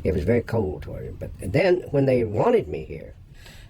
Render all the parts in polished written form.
It was very cold toward him. But then when they wanted me here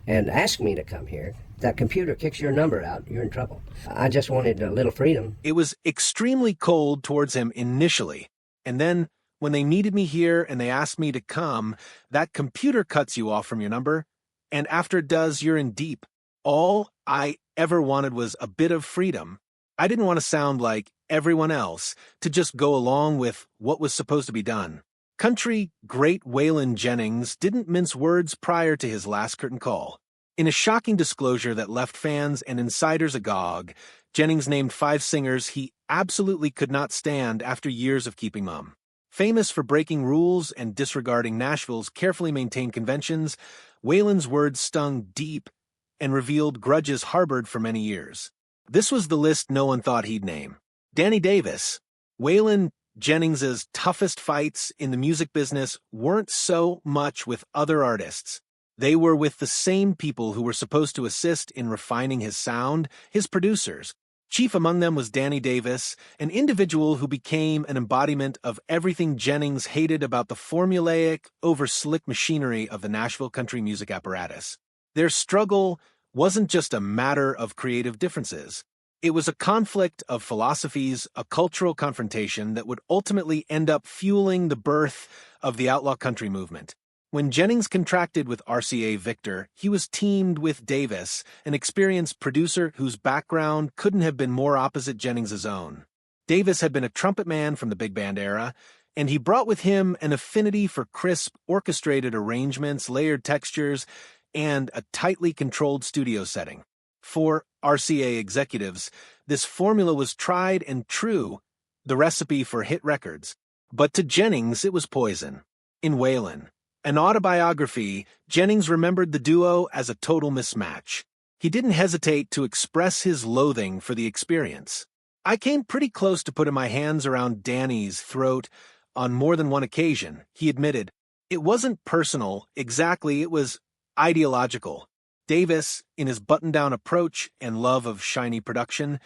and asked me to come here, that computer kicks your number out, you're in trouble. I just wanted a little freedom. It was extremely cold towards him initially, and then when they needed me here and they asked me to come, that computer cuts you off from your number, and after it does, you're in deep. All I ever wanted was a bit of freedom. I didn't want to sound like everyone else, to just go along with what was supposed to be done. Country great Waylon Jennings didn't mince words prior to his last curtain call. In a shocking disclosure that left fans and insiders agog, Jennings named 5 singers he absolutely could not stand after years of keeping mum. Famous for breaking rules and disregarding Nashville's carefully maintained conventions, Waylon's words stung deep and revealed grudges harbored for many years. This was the list no one thought he'd name. Danny Davis. Waylon Jennings's toughest fights in the music business weren't so much with other artists. They were with the same people who were supposed to assist in refining his sound, his producers. Chief among them was Danny Davis, an individual who became an embodiment of everything Jennings hated about the formulaic, over-slick machinery of the Nashville country music apparatus. Their struggle wasn't just a matter of creative differences. It was a conflict of philosophies, a cultural confrontation that would ultimately end up fueling the birth of the outlaw country movement. When Jennings contracted with RCA Victor, he was teamed with Davis, an experienced producer whose background couldn't have been more opposite Jennings's own. Davis had been a trumpet man from the big band era, and he brought with him an affinity for crisp, orchestrated arrangements, layered textures, and a tightly controlled studio setting. For RCA executives, this formula was tried and true, the recipe for hit records. But to Jennings, it was poison. In Waylon, an autobiography, Jennings remembered the duo as a total mismatch. He didn't hesitate to express his loathing for the experience. I came pretty close to putting my hands around Danny's throat on more than one occasion, he admitted. It wasn't personal, exactly, it was ideological. Davis, in his button-down approach and love of shiny production,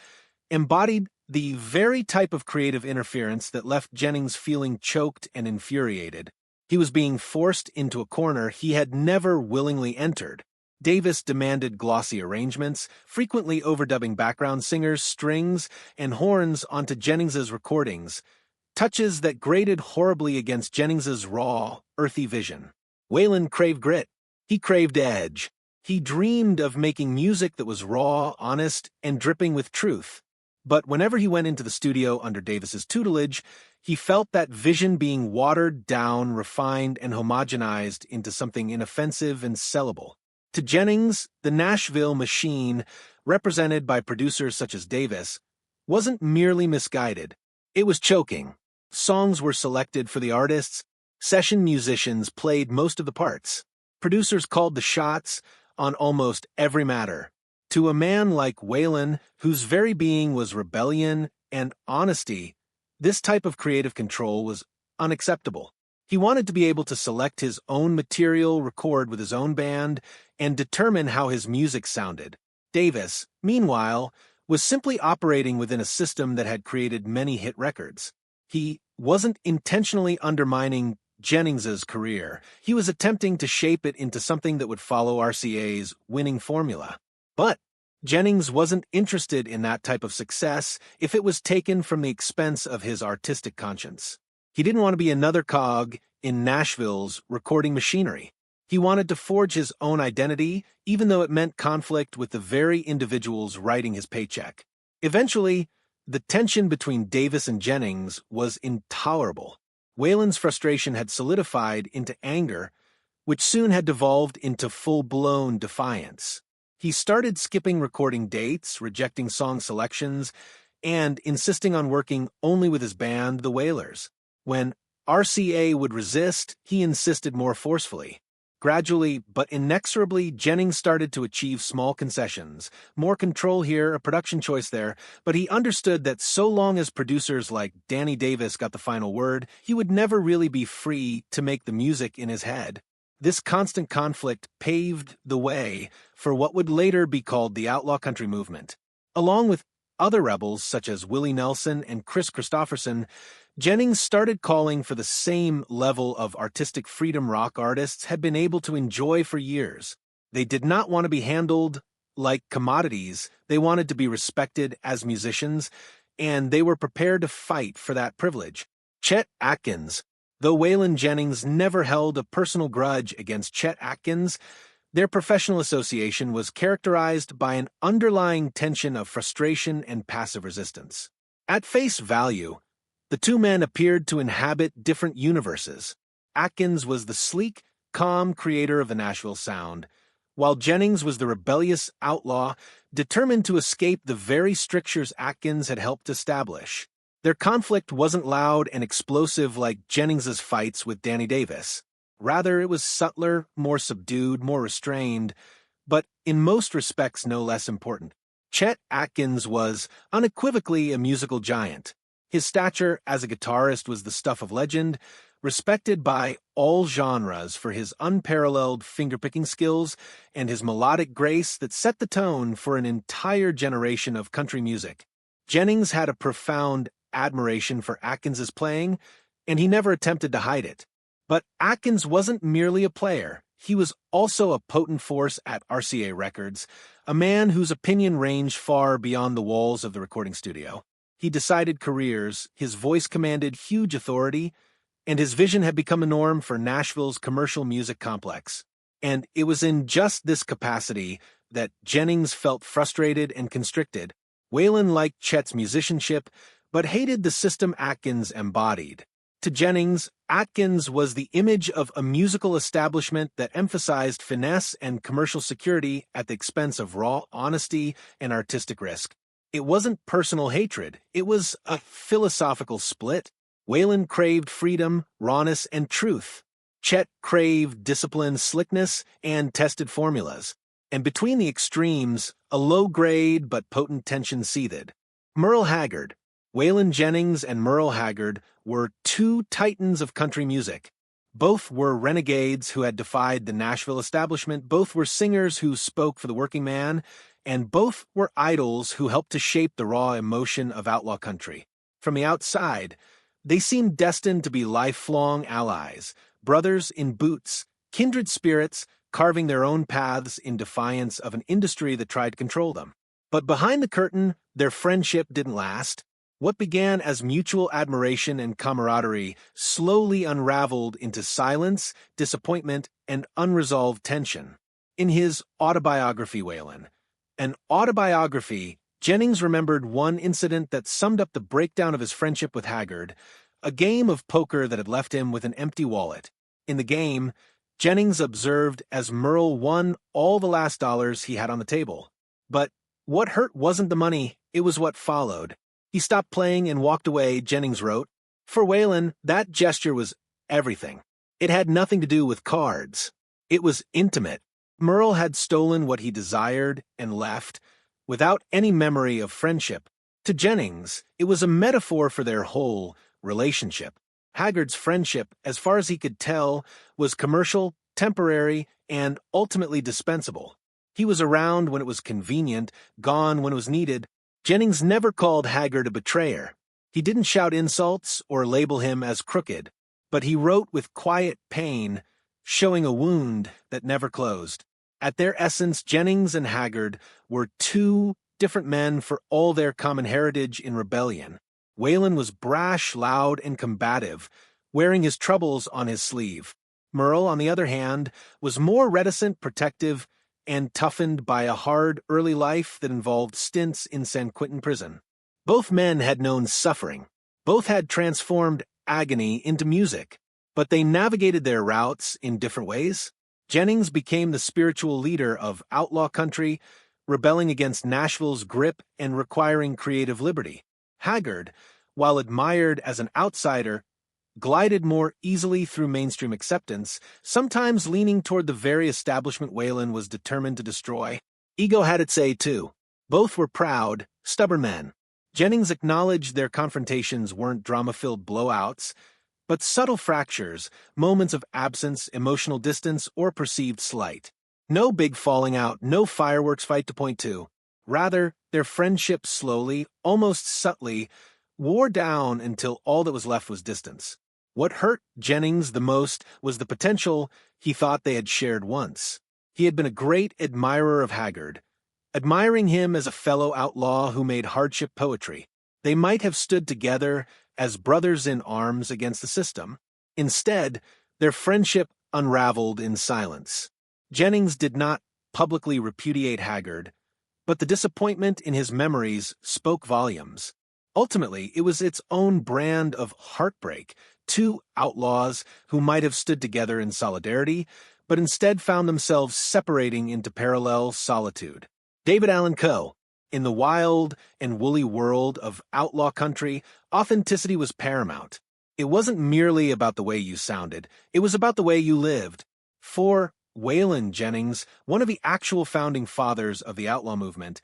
embodied the very type of creative interference that left Jennings feeling choked and infuriated. He was being forced into a corner he had never willingly entered. Davis demanded glossy arrangements, frequently overdubbing background singers, strings, and horns onto Jennings's recordings, touches that grated horribly against Jennings's raw, earthy vision. Waylon craved grit. He craved edge. He dreamed of making music that was raw, honest, and dripping with truth. But whenever he went into the studio under Davis's tutelage, he felt that vision being watered down, refined, and homogenized into something inoffensive and sellable. To Jennings, the Nashville machine, represented by producers such as Davis, wasn't merely misguided. It was choking. Songs were selected for the artists. Session musicians played most of the parts. Producers called the shots on almost every matter. To a man like Waylon, whose very being was rebellion and honesty, this type of creative control was unacceptable. He wanted to be able to select his own material, record with his own band, and determine how his music sounded. Davis, meanwhile, was simply operating within a system that had created many hit records. He wasn't intentionally undermining Jennings's career. He was attempting to shape it into something that would follow RCA's winning formula. But Jennings wasn't interested in that type of success if it was taken from the expense of his artistic conscience. He didn't want to be another cog in Nashville's recording machinery. He wanted to forge his own identity, even though it meant conflict with the very individuals writing his paycheck. Eventually, the tension between Davis and Jennings was intolerable. Waylon's frustration had solidified into anger, which soon had devolved into full-blown defiance. He started skipping recording dates, rejecting song selections, and insisting on working only with his band, the Wailers. When RCA would resist, he insisted more forcefully. Gradually, but inexorably, Jennings started to achieve small concessions, more control here, a production choice there, but he understood that so long as producers like Danny Davis got the final word, he would never really be free to make the music in his head. This constant conflict paved the way for what would later be called the outlaw country movement. Along with other rebels such as Willie Nelson and Chris Christopherson, Jennings started calling for the same level of artistic freedom rock artists had been able to enjoy for years. They did not want to be handled like commodities. They wanted to be respected as musicians, and they were prepared to fight for that privilege. Chet Atkins. Though Waylon Jennings never held a personal grudge against Chet Atkins, their professional association was characterized by an underlying tension of frustration and passive resistance. At face value, the two men appeared to inhabit different universes. Atkins was the sleek, calm creator of the Nashville sound, while Jennings was the rebellious outlaw determined to escape the very strictures Atkins had helped establish. Their conflict wasn't loud and explosive like Jennings's fights with Danny Davis. Rather, it was subtler, more subdued, more restrained, but in most respects no less important. Chet Atkins was unequivocally a musical giant. His stature as a guitarist was the stuff of legend, respected by all genres for his unparalleled finger-picking skills and his melodic grace that set the tone for an entire generation of country music. Jennings had a profound admiration for Atkins's playing, and he never attempted to hide it. But Atkins wasn't merely a player. He was also a potent force at RCA Records, a man whose opinion ranged far beyond the walls of the recording studio. He decided careers, his voice commanded huge authority, and his vision had become a norm for Nashville's commercial music complex. And it was in just this capacity that Jennings felt frustrated and constricted. Waylon liked Chet's musicianship, but hated the system Atkins embodied. To Jennings, Atkins was the image of a musical establishment that emphasized finesse and commercial security at the expense of raw honesty and artistic risk. It wasn't personal hatred, it was a philosophical split. Waylon craved freedom, rawness, and truth. Chet craved discipline, slickness, and tested formulas. And between the extremes, a low-grade but potent tension seethed. Merle Haggard. Waylon Jennings and Merle Haggard were two titans of country music. Both were renegades who had defied the Nashville establishment, both were singers who spoke for the working man, and both were idols who helped to shape the raw emotion of outlaw country. From the outside, they seemed destined to be lifelong allies, brothers in boots, kindred spirits, carving their own paths in defiance of an industry that tried to control them. But behind the curtain, their friendship didn't last. What began as mutual admiration and camaraderie slowly unraveled into silence, disappointment, and unresolved tension. In his autobiography, Waylon, an autobiography, Jennings remembered one incident that summed up the breakdown of his friendship with Haggard, a game of poker that had left him with an empty wallet. In the game, Jennings observed as Merle won all the last dollars he had on the table. But what hurt wasn't the money, it was what followed. He stopped playing and walked away, Jennings wrote. For Waylon, that gesture was everything. It had nothing to do with cards. It was intimate. Merle had stolen what he desired and left, without any memory of friendship. To Jennings, it was a metaphor for their whole relationship. Haggard's friendship, as far as he could tell, was commercial, temporary, and ultimately dispensable. He was around when it was convenient, gone when it was needed. Jennings never called Haggard a betrayer. He didn't shout insults or label him as crooked, but he wrote with quiet pain, showing a wound that never closed. At their essence, Jennings and Haggard were two different men for all their common heritage in rebellion. Waylon was brash, loud, and combative, wearing his troubles on his sleeve. Merle, on the other hand, was more reticent, protective, and toughened by a hard early life that involved stints in San Quentin prison. Both men had known suffering. Both had transformed agony into music, but they navigated their routes in different ways. Jennings became the spiritual leader of outlaw country, rebelling against Nashville's grip and requiring creative liberty. Haggard, while admired as an outsider, glided more easily through mainstream acceptance, sometimes leaning toward the very establishment Waylon was determined to destroy. Ego had its say, too. Both were proud, stubborn men. Jennings acknowledged their confrontations weren't drama-filled blowouts, but subtle fractures, moments of absence, emotional distance, or perceived slight. No big falling out, no fireworks fight to point to. Rather, their friendship slowly, almost subtly, wore down until all that was left was distance. What hurt Jennings the most was the potential he thought they had shared once. He had been a great admirer of Haggard, admiring him as a fellow outlaw who made hardship poetry. They might have stood together as brothers in arms against the system. Instead, their friendship unraveled in silence. Jennings did not publicly repudiate Haggard, but the disappointment in his memories spoke volumes. Ultimately, it was its own brand of heartbreak, two outlaws who might have stood together in solidarity, but instead found themselves separating into parallel solitude. David Allan Coe. In the wild and woolly world of outlaw country, authenticity was paramount. It wasn't merely about the way you sounded, it was about the way you lived. For Waylon Jennings, one of the actual founding fathers of the outlaw movement,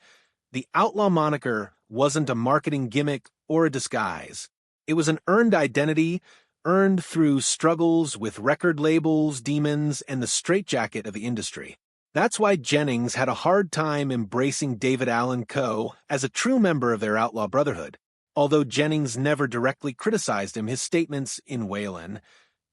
the outlaw moniker wasn't a marketing gimmick or a disguise. It was an earned identity, earned through struggles with record labels, demons, and the straitjacket of the industry. That's why Jennings had a hard time embracing David Allan Coe as a true member of their outlaw brotherhood. Although Jennings never directly criticized him, his statements in Waylon,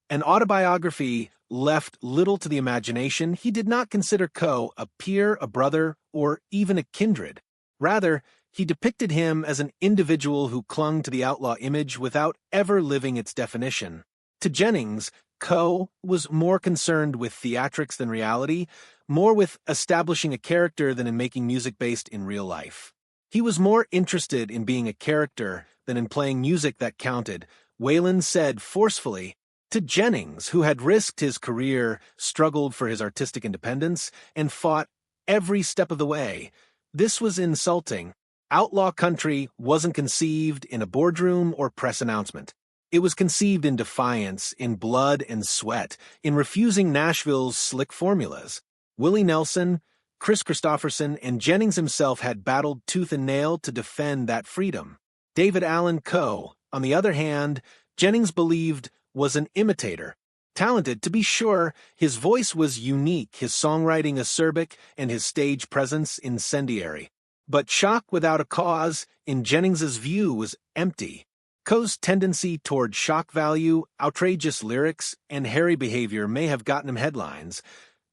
an autobiography left little to the imagination. He did not consider Coe a peer, a brother, or even a kindred. Rather, he depicted him as an individual who clung to the outlaw image without ever living its definition. To Jennings, Coe was more concerned with theatrics than reality, more with establishing a character than in making music based in real life. He was more interested in being a character than in playing music that counted, Waylon said forcefully. To Jennings, who had risked his career, struggled for his artistic independence, and fought every step of the way, this was insulting. Outlaw country wasn't conceived in a boardroom or press announcement. It was conceived in defiance, in blood and sweat, in refusing Nashville's slick formulas. Willie Nelson, Chris Christopherson, and Jennings himself had battled tooth and nail to defend that freedom. David Allan Coe, on the other hand, Jennings believed was an imitator. Talented, to be sure, his voice was unique, his songwriting acerbic, and his stage presence incendiary. But shock without a cause, in Jennings's view, was empty. Coe's tendency toward shock value, outrageous lyrics, and hairy behavior may have gotten him headlines,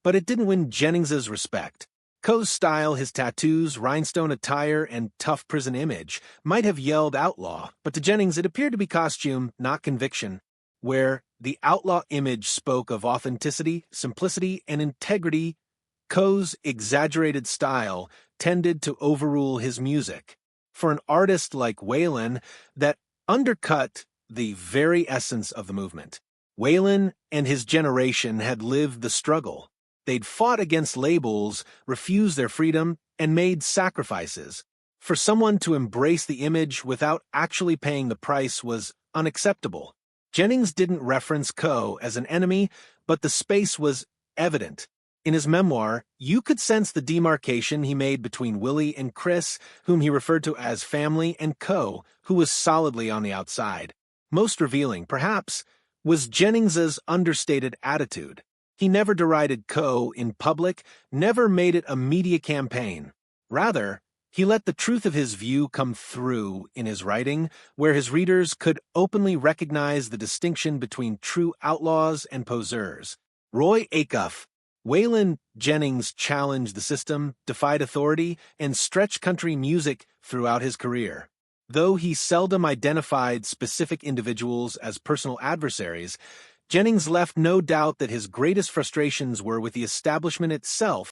but it didn't win Jennings's respect. Coe's style, his tattoos, rhinestone attire, and tough prison image might have yelled outlaw, but to Jennings it appeared to be costume, not conviction. Where the outlaw image spoke of authenticity, simplicity, and integrity, Coe's exaggerated style tended to overrule his music. For an artist like Waylon, that undercut the very essence of the movement. Waylon and his generation had lived the struggle. They'd fought against labels, refused their freedom, and made sacrifices. For someone to embrace the image without actually paying the price was unacceptable. Jennings didn't reference Coe as an enemy, but the space was evident. In his memoir, you could sense the demarcation he made between Willie and Chris, whom he referred to as family, and Coe, who was solidly on the outside. Most revealing, perhaps, was Jennings's understated attitude. He never derided Coe in public, never made it a media campaign. Rather, he let the truth of his view come through in his writing, where his readers could openly recognize the distinction between true outlaws and poseurs. Roy Acuff. Waylon Jennings challenged the system, defied authority, and stretched country music throughout his career. Though he seldom identified specific individuals as personal adversaries, Jennings left no doubt that his greatest frustrations were with the establishment itself